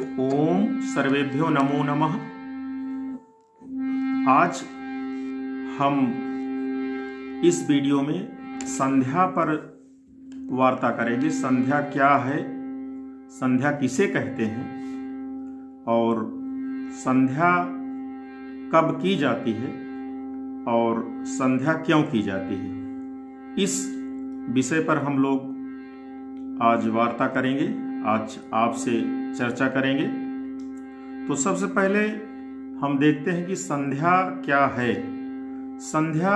ओम सर्वेभ्यो नमो नमः। आज हम इस वीडियो में संध्या पर वार्ता करेंगे। संध्या क्या है, संध्या किसे कहते हैं और संध्या कब की जाती है और संध्या क्यों की जाती है, इस विषय पर हम लोग आज वार्ता करेंगे, आज आपसे चर्चा करेंगे। तो सबसे पहले हम देखते हैं कि संध्या क्या है। संध्या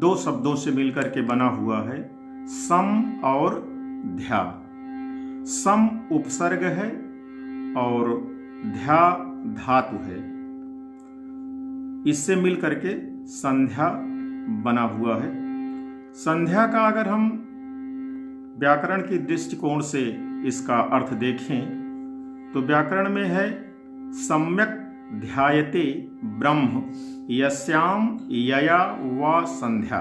दो शब्दों से मिलकर के बना हुआ है, सम और ध्या। सम उपसर्ग है और ध्या धातु है। इससे मिलकर के संध्या बना हुआ है। संध्या का अगर हम व्याकरण के दृष्टिकोण से इसका अर्थ देखें तो व्याकरण में है सम्यक ध्यायते ब्रह्म यस्याम यया वा संध्या।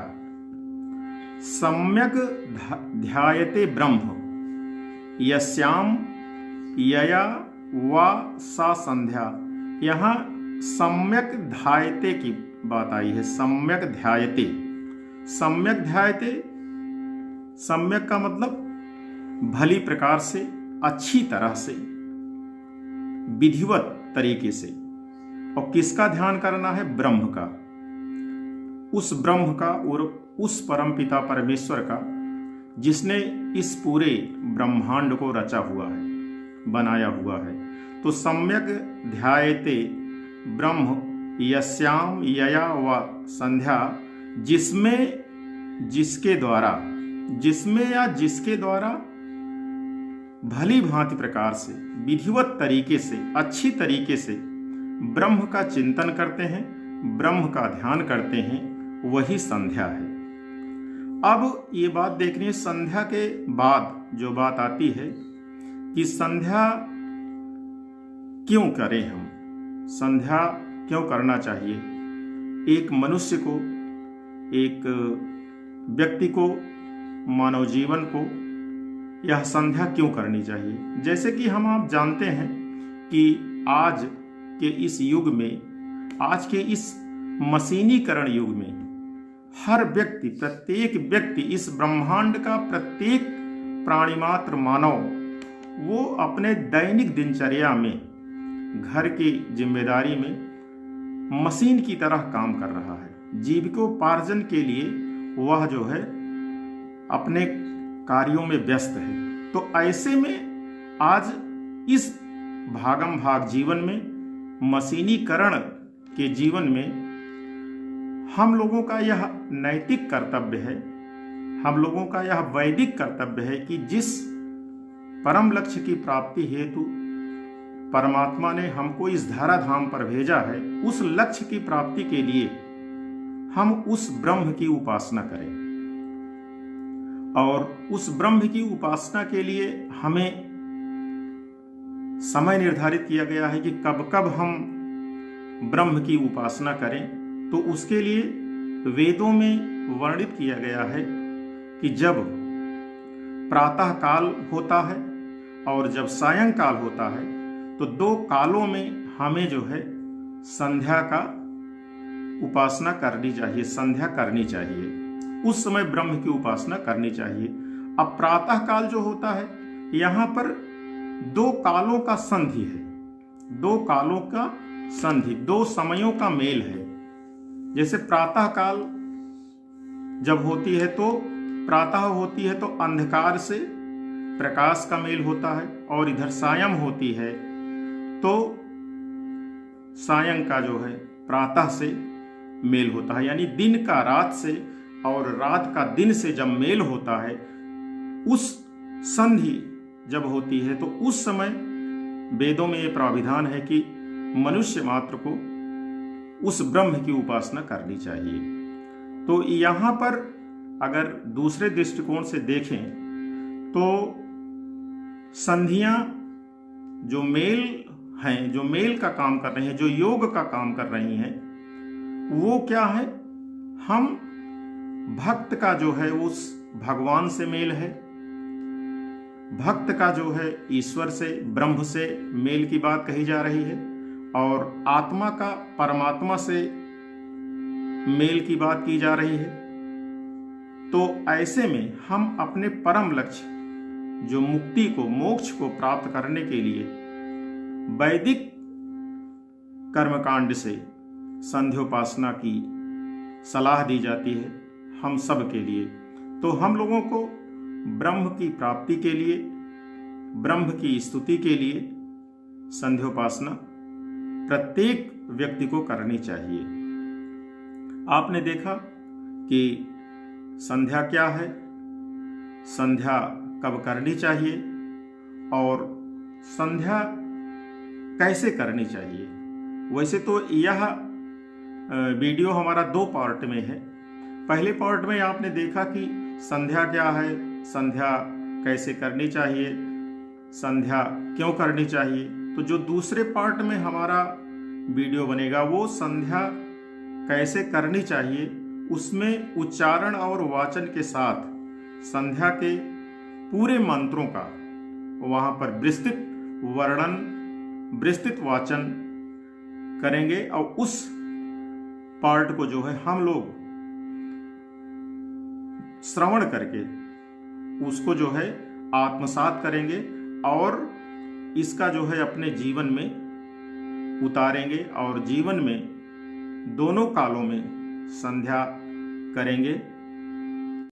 सम्यक ध्यायते ब्रह्म यस्याम यया वा सा संध्या। यहाँ सम्यक ध्यायते की बात आई है। सम्यक ध्यायते, सम्यक ध्यायते, सम्यक का मतलब भली प्रकार से, अच्छी तरह से, विधिवत तरीके से। और किसका ध्यान करना है? ब्रह्म का, उस ब्रह्म का और उस परमपिता परमेश्वर का जिसने इस पूरे ब्रह्मांड को रचा हुआ है, बनाया हुआ है। तो सम्यक ध्यायते ब्रह्म यस्याम यया व संध्या, जिसमें, जिसके द्वारा, जिसमें या जिसके द्वारा भली भांति प्रकार से, विधिवत तरीके से, अच्छी तरीके से ब्रह्म का चिंतन करते हैं, ब्रह्म का ध्यान करते हैं, वही संध्या है। अब ये बात देखनी है, संध्या के बाद जो बात आती है कि संध्या क्यों करें हम, संध्या क्यों करना चाहिए। एक मनुष्य को, एक व्यक्ति को, मानव जीवन को यह संध्या क्यों करनी चाहिए। जैसे कि हम आप जानते हैं कि आज के इस युग में, आज के इस मशीनीकरण युग में हर व्यक्ति, प्रत्येक व्यक्ति, इस ब्रह्मांड का प्रत्येक प्राणिमात्र मानव, वो अपने दैनिक दिनचर्या में, घर की जिम्मेदारी में मशीन की तरह काम कर रहा है। जीविकोपार्जन के लिए वह जो है अपने कार्यों में व्यस्त है। तो ऐसे में आज इस भागम भाग जीवन में, मशीनीकरण के जीवन में हम लोगों का यह नैतिक कर्तव्य है, हम लोगों का यह वैदिक कर्तव्य है कि जिस परम लक्ष्य की प्राप्ति हेतु परमात्मा ने हमको इस धराधाम पर भेजा है, उस लक्ष्य की प्राप्ति के लिए हम उस ब्रह्म की उपासना करें। और उस ब्रह्म की उपासना के लिए हमें समय निर्धारित किया गया है कि कब कब हम ब्रह्म की उपासना करें। तो उसके लिए वेदों में वर्णित किया गया है कि जब प्रातः काल होता है और जब सायंकाल होता है, तो दो कालों में हमें जो है संध्या का उपासना करनी चाहिए, संध्या करनी चाहिए। उस समय ब्रह्म की उपासना करनी चाहिए। अब प्रातः काल जो होता है, यहाँ पर दो कालों का संधि है, दो कालों का संधि, दो समयों का मेल है। जैसे प्रातः काल जब होती है तो प्रातः होती है तो अंधकार से प्रकाश का मेल होता है, और इधर सायं होती है तो सायं का जो है प्रातः से मेल होता है। यानी दिन का रात से और रात का दिन से जब मेल होता है, उस संधि जब होती है, तो उस समय वेदों में यह प्राविधान है कि मनुष्य मात्र को उस ब्रह्म की उपासना करनी चाहिए। तो यहाँ पर अगर दूसरे दृष्टिकोण से देखें तो संधियां जो मेल हैं, जो मेल का काम कर रही हैं, जो योग का काम कर रही हैं, वो क्या है? हम भक्त का जो है उस भगवान से मेल है, भक्त का जो है ईश्वर से, ब्रह्म से मेल की बात कही जा रही है, और आत्मा का परमात्मा से मेल की बात की जा रही है। तो ऐसे में हम अपने परम लक्ष्य, जो मुक्ति को, मोक्ष को प्राप्त करने के लिए वैदिक कर्मकांड से संध्योपासना की सलाह दी जाती है हम सब के लिए। तो हम लोगों को ब्रह्म की प्राप्ति के लिए, ब्रह्म की स्तुति के लिए संध्योपासना प्रत्येक व्यक्ति को करनी चाहिए। आपने देखा कि संध्या क्या है, संध्या कब करनी चाहिए और संध्या कैसे करनी चाहिए। वैसे तो यह वीडियो हमारा 2 पार्ट में है। पहले पार्ट में आपने देखा कि संध्या क्या है, संध्या कैसे करनी चाहिए, संध्या क्यों करनी चाहिए। तो जो दूसरे पार्ट में हमारा वीडियो बनेगा वो संध्या कैसे करनी चाहिए, उसमें उच्चारण और वाचन के साथ संध्या के पूरे मंत्रों का वहाँ पर विस्तृत वर्णन, विस्तृत वाचन करेंगे, और उस पार्ट को जो है हम लोग श्रवण करके उसको जो है आत्मसात करेंगे और इसका जो है अपने जीवन में उतारेंगे, और जीवन में दोनों कालों में संध्या करेंगे।